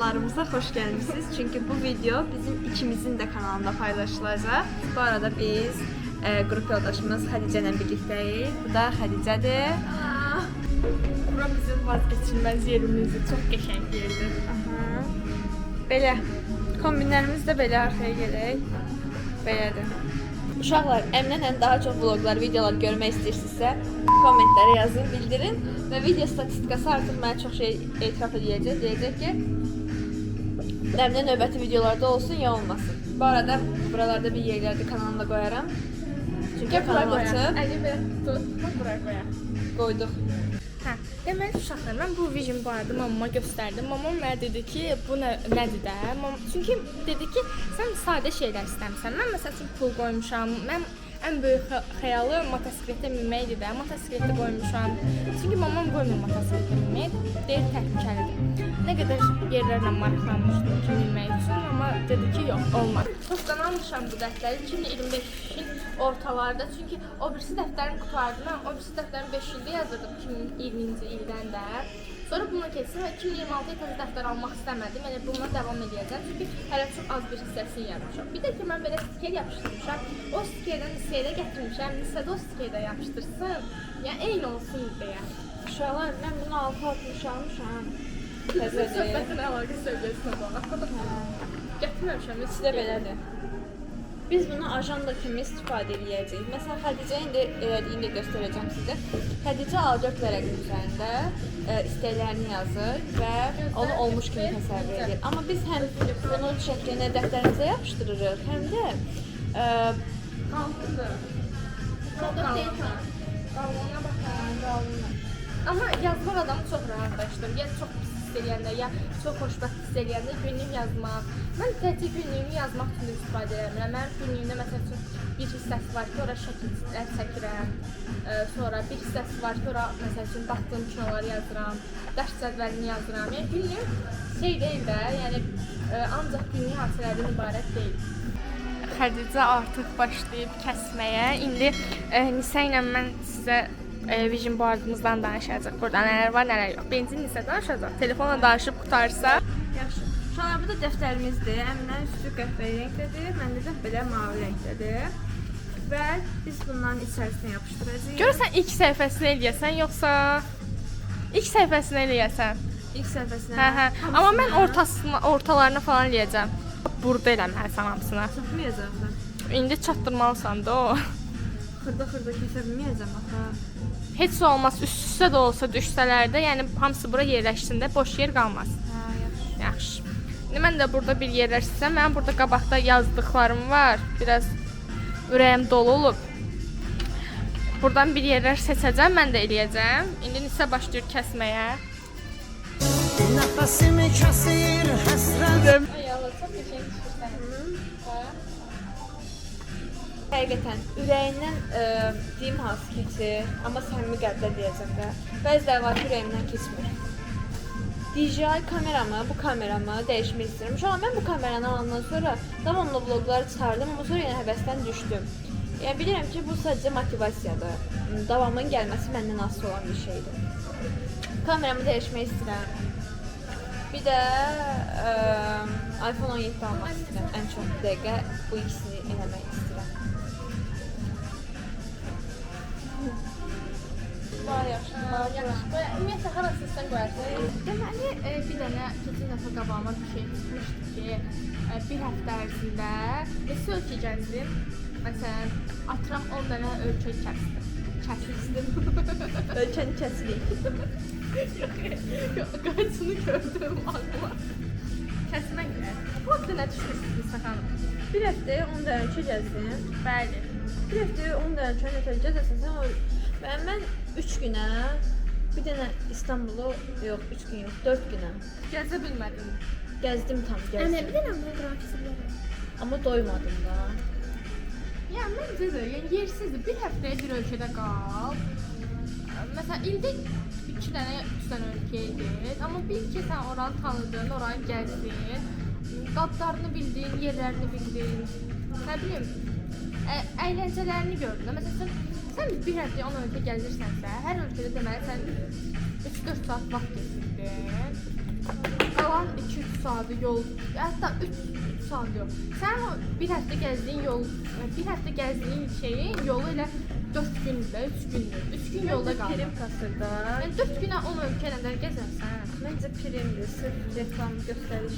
Kanalımıza hoş gelmişsiniz. Çünkü bu video bizim ikimizin de kanalında paylaşılacak. Bu arada biz grup yoldaşımız Hadice ile birlikteyiz. Bu da Hadice'dir. Bura bizim vazgeçilmez yerimizdir. Çok qəşəng yerdir. Aha. Belə. Kombinlərimiz də belə arxaya gələk. Belədir. Uşaqlar, Əminə daha çox vloglar, videolar görmək istəyirsinizsə, kommentlərə yazın, bildirin. Və video statistikası artıq mənə çox şey etiraf edəcək. Deyəcək ki, Əminə növbəti videolarda olsun ya olmasın. Bu arada buralarda bir yerlərdə kanalımda qoyaram. Çünki kanal açıb. Əli belə tut, buraya qoyaq. Qoyduq. Hə, deməli uşaqlar, mən bu vision boardı mamama göstərdim. Mamam mənə dedi ki, bu nədir də? Çünki dedi ki, sən sadə şeylər istəmirsən. Mən məsəl üçün pul qoymuşam. Mən ən böyük xəyalı motosikletə minməkdir də. Motosikletə qoymuşam. Çünki mamam qoymur motosikletə minmək. Deyir təhlükəlidir. Nə qədər yerlərlə maraqlanmışdım ki, minmək üçün, amma dedi ki, yox, olmaz. Postdan almışam bu dəftəri 2025-in ortalarda. Çünki o birisi dəftərim qutardı. Mən o birisi dəftərin 5 ildə yazırdım 2020-ci ildən də. Sonra buna keçdim və 2026-ya təzə dəftər almaq istəmədim. Yəni bununla davam edəcəm. Çünki hələ çox az bir hissəsini yazmışam. Bir də ki, mən belə stiker yapışdırmışam. O stikerdən liseydə gətirmişəm. Lisədə o stikerdə yapışdırsın. Yəni eyni olsun deyə. Uşaqlar, mən bunu 6-60 almışam. Söhbətin əlaqə səviyyəsinə bax. Gətirməmişəm. İkisi də belədir. Biz bunu ajanda kimi istifadə edəcəyik. Məsələn, Xədicə indi elədiyini də göstərəcəm sizə. Xədicə A4 vərəqin üzərində istəklərini yazır və onu olmuş kimi təsəvvür edir. Amma biz həm bunu şəklinə dəftərimizə yapışdırırıq, həm də Qalxıdır. qaldır deyil. Qalına baxın. Amma yazmaq adamı çox rahatlaşdır. Ya çox pis hiss eləyəndə, ya çox xoşbəxt hiss eləyəndə günlük yazmaq. Mən təkcə günlüyümü yazmaq üçün istifadə edirəm. Mənim günlüyümdə məsəl üçün bir hissəsi var ki, ora şəkillər çəkirəm. Sonra bir hissəsi var ki, ora məsəl üçün baxdığım kinoları yazıram, dərs cədvəlini yazıram. Yəni günlük şey deyil də, yəni ancaq günlük hadisələrdən ibarət deyil. Xədicə artıq başlayıb kəsməyə. İndi Nisə ilə mən sizə vision boardımızdan danışacaq. Burada nələr var, nələr yox. Birinci Nisə danışacaq. Telefonla danışıb qutarsa. Yaxşı. Uşaqlar, bu da dəftərimizdir. Əminə üstü qəhvəyi rəngdədir, məndə də belə mavi rəngdədir. Və biz bunların içərisinə yapışdıracağıq. Görürsən ilk səhifəsini eləyəsən, yoxsa ilk səhifəsini eləyəsən? İlk səhifəsinə. Hə. Amma mən ortalarına falan eləyəcəm. Burada eləməlisən hamısını. Çatmayacaq da. İndi çatdırmalısan da o. Xırda kəsə bilməyəcəm axı. Heç olmaz, üst-üstə də olsa düşsələr də, yəni hamısı bura yerləşsin də, boş yer qalmaz. Hə, yaxşı. Yaxşı. İndi mən də burada bir yerləşsəm, mənim burada qabaqda yazdıqlarım var. Biraz ürəyim dolu olub. Buradan bir yerlər seçəcəm, mən də eləyəcəm. İndi Nisə başlayır kəsməyə. Nəfəsimi kəsir həsrət. Ay Allah, çox qəşəng düşürsən. Həqiqətən, ürəyindən deyim hansı keçir, amma səmimi qəlblə deyəcəm də. Bəziləri var ki, ürəyimdən keçmir. DJI kameramı, bu kameramı dəyişmək istəyirəm. Şu an mən bu kameranı alandan sonra davamlı vlogları çıxardım, amma sonra yenə həvəsdən düşdüm. Yəni bilirəm ki, bu sadəcə motivasiyadır. Davamın gəlməsi məndən asılı olan bir şeydir. Kameramı dəyişmək istəyirəm. Bir də iPhone 17 almaq istəyirəm. Ən çox dəqiqə bu ikisini eləmək istəyirəm. Var yaxşı. Ümumiyyətlə, harası istən qoyarsan. Deməli, bir dənə keçən dəfə qabağıma bir şey çıxmışdı ki, bir həftə ərzində neçə ölkə gəzdim. Məsələn, atıram 10 dənə ölkə kəsildim. Ölkəni kəsirik. Yox, qaçını gördüm ağlıma. Kəsmək qədər. Bu haqda nə düşünürsünüz Nisə xanım? Bir həftəyə 10 dənə ölkə gəzdim. Bəli. Bir həftəyə 10 dənə ölkə gəzəsən, mən 3 günə, bir dənə İstanbulu, yox 3 gün yox, 4 günə Gəzə bilmədim. gəzdim tam, gəzdim. Bir dənə fotoğrafçısı var. Amma doymadım da. Yəni məncə də, yəni yersizdir. Bir həftəyə bir ölkədə qal. Məsələn, ildə 2 dənə, 3 dənə ölkəyə get. Amma bil ki, sən oranı tanıdın, oranı gəzdin, qadlarını bildin, yerlərini bildin. Nə bilim, əyləncələrini gördün. Məsələn, sən bir həftəyə 10 ölkə gəzirsənsə, hər ölkədə deməli sən 3-4 saat vaxt keçirdin. qalan 2-3 saat yol, hətta 3 saat yox. Sən o bir həftə gəzdiyin yol, bir həftə gəzdiyin şeyin yolu elə 4 gündə, 3 gündür. 3 gün yolda qalır. Prim kasırda. Yəni 4 günə 10 ölkə nədən gəzərsən? Məncə primdir, sırf reklam göstəriş.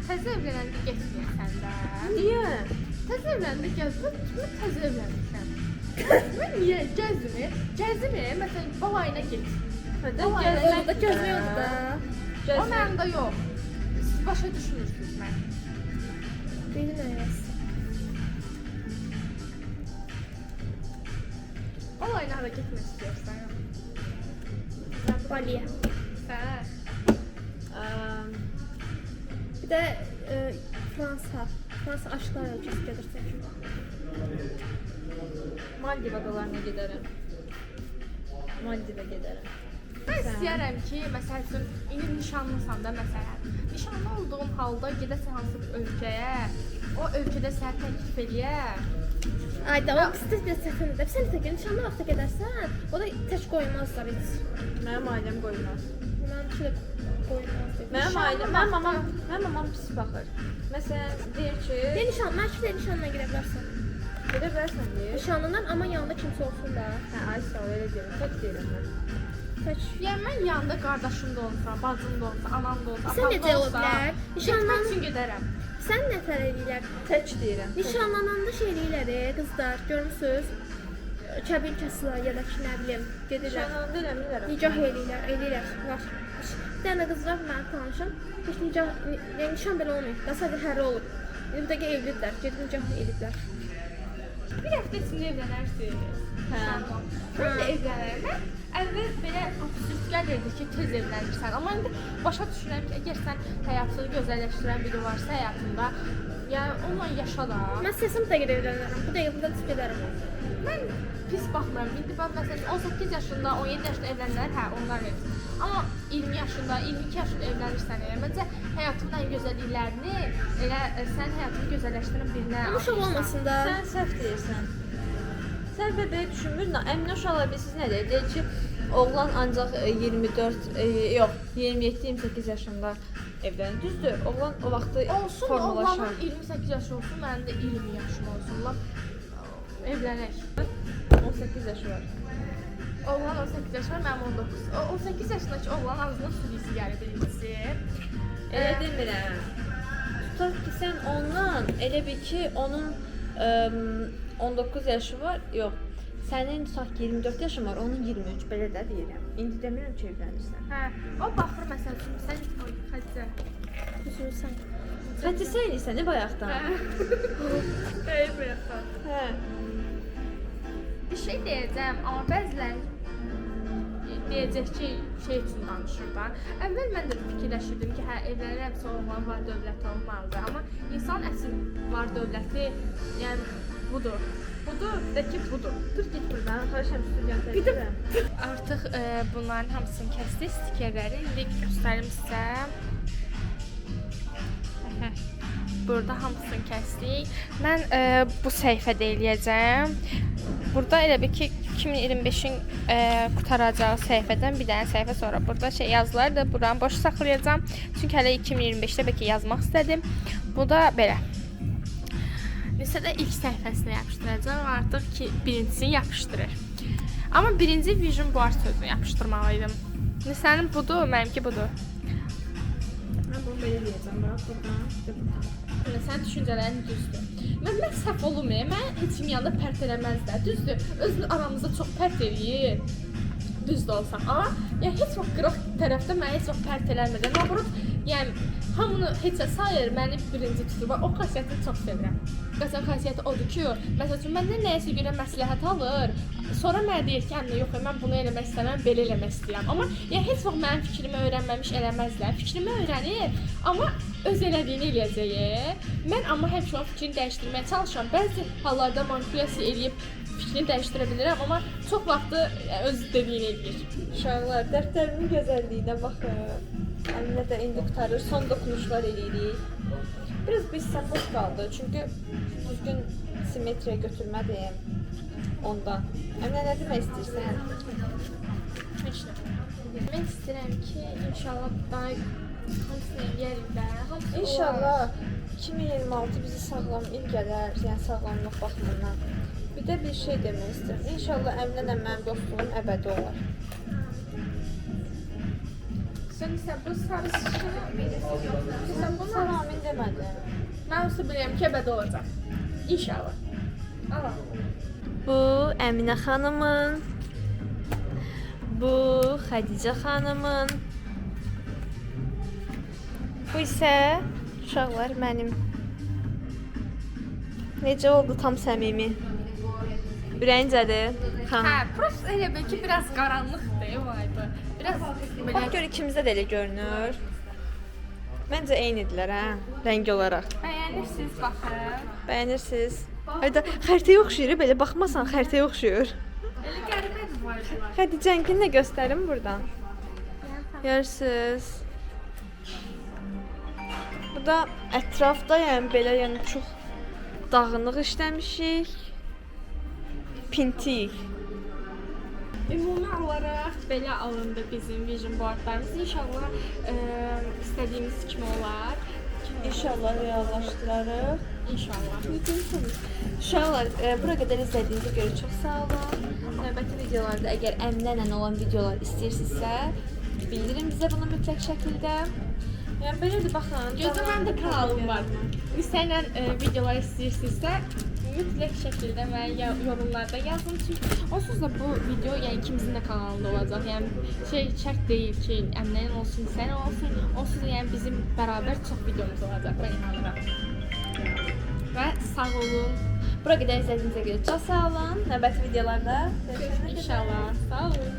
Təzə evlənəndə getmirsən də. Niyə? Təzə evləndə gəzmir, təzə evlənmişəm. Mən niyə gəzmir? Gəzmir, məsələn, balayına get. Hadi Balayına gəzmiyordu da. O məndə yox. Siz başa düşmürsünüz mən. Bilmiyoruz. Balayına hara getmək istəyirsən? Bali'ye. Sən? Bir de Fransa. Fransa aşklar ölkəsi gedirsek. Maldiv adalarına gedərəm. Maldivə gedərəm. Mən istəyərəm ki, məsəl üçün, indi nişanlısan da məsələn. Nişanlı olduğun halda gedəsən hansı bir ölkəyə, o ölkədə sənə təklif eləyə. Ayda o kız bir səfən edib. Sən də gün nişanlı vaxtda gedərsən, o da tək qoymazlar heç. Mənim ailəm qoymaz. Mən şöyle qoymaz dedim. Mənim Nişanlı ailəm, mənim mamam pis baxır. Məsələn, deyir ki, Ne nişan? Mən şöyle nişanına girə bilərsən. gedə bilərsən deyir. Nişanlından ama yanında kimsə olsun da. Hə, ay sağ ol, elə deyirəm. Tək deyirəm mən. Tək. Yəni mən yanında qardaşım da olsa, bacım da olsa, anam da olsa, Sən atam necə da ola olsa, bilər? getmək Nişanlan üçün gedərəm. sən nətər eləyirlər? Tək deyirəm. Nişanlananda şey eləyirlər, qızlar, görmüsüz? Kəbin kəsirlər ya da ki, nə bilim, gedirlər. Nişanlandı eləmirlər. Nicah eləyirlər, var. Bir dənə qız var, mənim tanışım. Heç nicah, yəni nişan belə olmayıb. Da sadəcə hərə olur. Bir dəqiqə evlidirlər, gedib nicah eləyiblər. Bir həftə içində evlənərsiniz. Hə. Mən də evlənərəm. Mən əvvəl belə absurd gəlirdi ki, tez evlənirsən. Amma indi başa düşürəm ki, əgər sən həyatını gözəlləşdirən biri varsa həyatında, yəni onunla yaşa da. Mən səsim dəqiq evlənərəm. Bu dəqiqə buradan çıxıb gedərəm. Mən pis baxmıram. İndi mən məsələn 18 yaşında, 17 yaşında evlənənlər, hə, onlar evlənir. Amma 20 yaşında, 22 yaşında evlənirsən, məncə həyatının ən gözəl illərini elə sən həyatını gözəlləşdirən birinə Amma uşaq olmasın da. Sən səhv deyirsən. Sən belə düşünmür, əminə uşaqlar bilirsiniz nə deyir? Deyir ki, oğlan ancaq 24, yox, 27-28 yaşında evlənir. Düzdür, oğlan o vaxtı olsun, formalaşar. oğlanın 28 yaşı olsun, mənim də 20 yaşım olsun. Lap evlənək. 18 yaşı var. Oğlan 18 yaşı var, mənim 19. O 18 yaşındakı oğlan ağzına su disi gəlir birincisi. Elə demirəm. Tutaq ki, sən ondan elə bil ki, onun 19 yaşı var, yox. Sənin tutaq ki, 24 yaşın var, onun 23, belə də deyirəm. İndi demirəm ki, evlənirsən. Hə, o baxır məsəl üçün, sən Xədicə. Üzülsən. Xətisə eləyirsən, nə bayaqdan? Deyir bayaqdan. Hə. Bir şey deyəcəm, amma bəziləri deyəcək ki, şey üçün danışır da. Əvvəl mən də fikirləşirdim ki, hə, evlənirəmsə oğlan var dövləti olmalıdır. Amma insan əsl var dövləti, yəni budur. Budur, də ki budur. Dur git buradan, xarışam studiyanı təqdirəm. Artıq bunların hamısını kəsdik, stikerləri. İndi göstərim sizə. Burada hamısını kəsdik. Mən bu səhifədə eləyəcəm. Burada elə bir ki 2025-in qutaracağı səhifədən bir dənə səhifə sonra burada şey yazılar da buranı boş saxlayacağam. Çünki hələ 2025-də bəlkə yazmaq istədim. Bu da belə. Lisədə ilk səhifəsinə yapışdıracağam. Artıq ki birincisini yapışdırır. Amma birinci vision board sözünü yapışdırmalıydım. Lisənin budur, mənimki budur. Mən bunu belə deyəcəm, bax buradan. Sən düşüncələrin düzdür. Mən səhv olmayım, mən heç kim yanında pərt eləməzlər, düzdür. Özünü aramızda çox pərt eləyir, düz də olsam. Amma yəni heç vaxt qıraq tərəfdə mən heç vaxt pərt eləmirəm. Nabrut, yəni hamını heçə sayır, məni birinci tutur. O xasiyyətini çox sevirəm. Qəzəl xasiyyəti odur ki, məsəl üçün məndən nəyəsə görə məsləhət alır. Sonra mənə deyir ki, mən bunu eləmək istəmirəm, belə eləmək istəyirəm. Amma yəni heç vaxt mənim fikrimi öyrənməmiş eləməzlər. Fikrimi öyrənir, amma öz elədiyini eləyəcək. Mən amma həmişə o fikrini dəyişdirməyə çalışıram. Bəzi hallarda manipulyasiya eləyib fikrini dəyişdirə bilirəm, amma çox vaxtı öz dediyini eləyir. Uşaqlar, dəftərimin gözəlliyinə baxın. Əminə də indi qutarır, son dokunuşlar eləyirik. Biraz bir səfos qaldı, çünki düzgün simmetriya götürmədiyim ondan. Əminə nə demək istəyirsən? Heç nə. Mən istəyirəm ki, inşallah daha Hamısını yerim də. Hamısı İnşallah 2026 bizi sağlam il gələr, yəni sağlamlıq baxımından. Bir də bir şey demək istəyirəm. İnşallah Əminə mənim dostluğum əbədi olar. Sən isə bu sarı şişəni bilirsən. Sən bunu Sən amin demədim. mən olsa bilirəm ki, əbədi olacaq. İnşallah. Allah. Bu Əminə xanımın, bu Xədicə xanımın, bu isə uşaqlar mənim. Necə oldu tam səmimi? Ürəyincədir? Hə, prosta elə bil ki, biraz qaranlıqdır, vaydı. Biraz Bax belə gör ikimizdə də elə görünür. Məncə eynidirlər hə, rəng olaraq. bəyənirsiniz baxın. Bəyənirsiniz? Hayda, xəritəyə oxşuyur, belə baxmasan xəritəyə oxşuyur. Elə qəribədir vaydılar. Xədicənkini də göstərim buradan. Görürsüz. Bu da ətrafda yəni belə yəni çox dağınıq işləmişik. Pintik. Ümumi olaraq belə alındı bizim vision boardlarımız. İnşallah istədiyimiz kimi olar. İnşallah reallaşdırarıq. İnşallah. Uşaqlar, bura qədər izlədiyinizə görə çox sağ olun. Növbəti videolarda əgər Əminə ilə olan videolar istəyirsinizsə, bildirin bizə bunu mütləq şəkildə. Yəni belədir baxın. Gözdə mənim də kanalım var. Sənlə videolar istəyirsinizsə, mütləq şəkildə mənə yorumlarda yazın. Çünki onsuz da bu video yəni ikimizin də kanalında olacaq. Yəni şərt deyil ki, Əminənin olsun, sənin olsun. Onsuz da yəni bizim bərabər çox videomuz olacaq, mən inanıram. Və sağ olun. Bura qədər izlədiyinizə görə çox sağ olun. Növbəti videolarda görüşmək üzrə. İnşallah. Sağ olun.